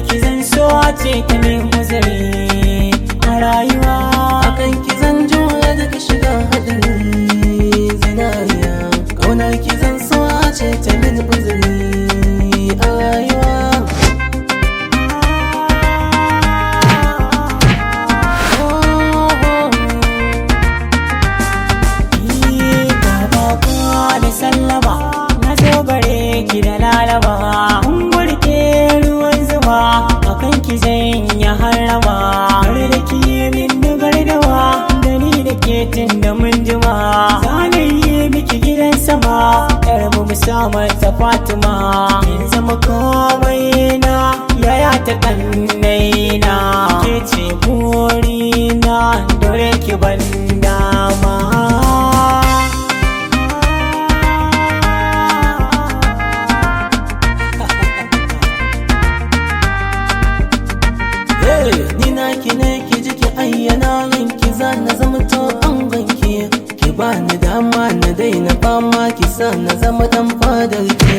ki zan so ce ta min uzuri a rayuwa. Akan ki zan jura daga shiga hadari zinariya. Kaunar ki zan so ce ta min uzuri a rayuwa. Sallama na zo gare ki da lalaba, kun burke ruwan zuba akan ki zan ya harama. Har da ki min da gardawa da ni da ke tun da mun jima. Zana yi miki gidan sama yar mu musamman ta Fatima. Kin zama komai na yaya ta kannai na, ke ce burina dore ki ban dama. Ni na ki ne ki ji ki ayyana yanki za na zama to an ganki. Ki ba ni dama na daina fama ki sa na zama dan fadar ki.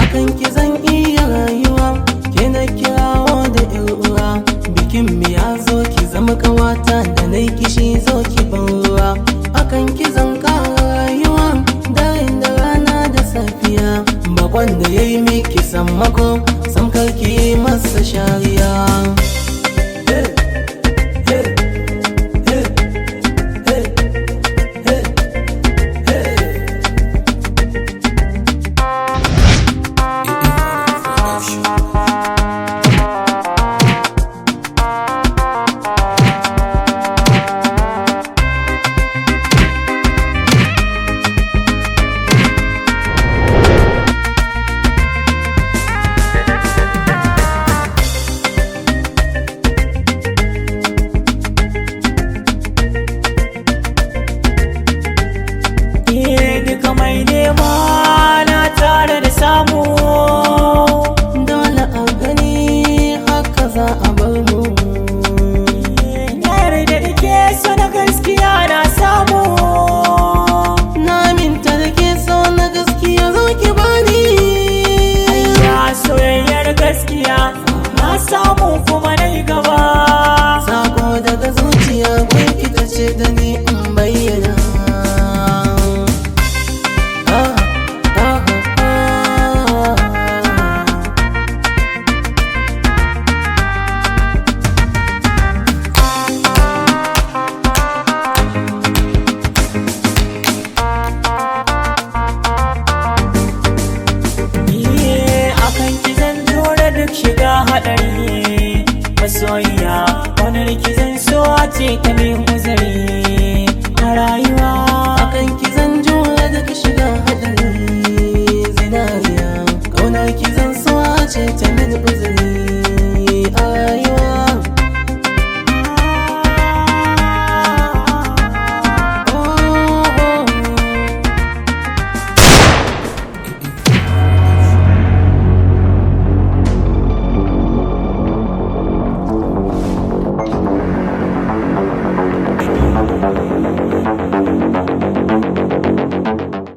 Akan ki zan iya rayuwa ke na kirawo da yar uwa. Bikin mi ya zo ki zama kawata da nai kishi zo ki ban ruwa.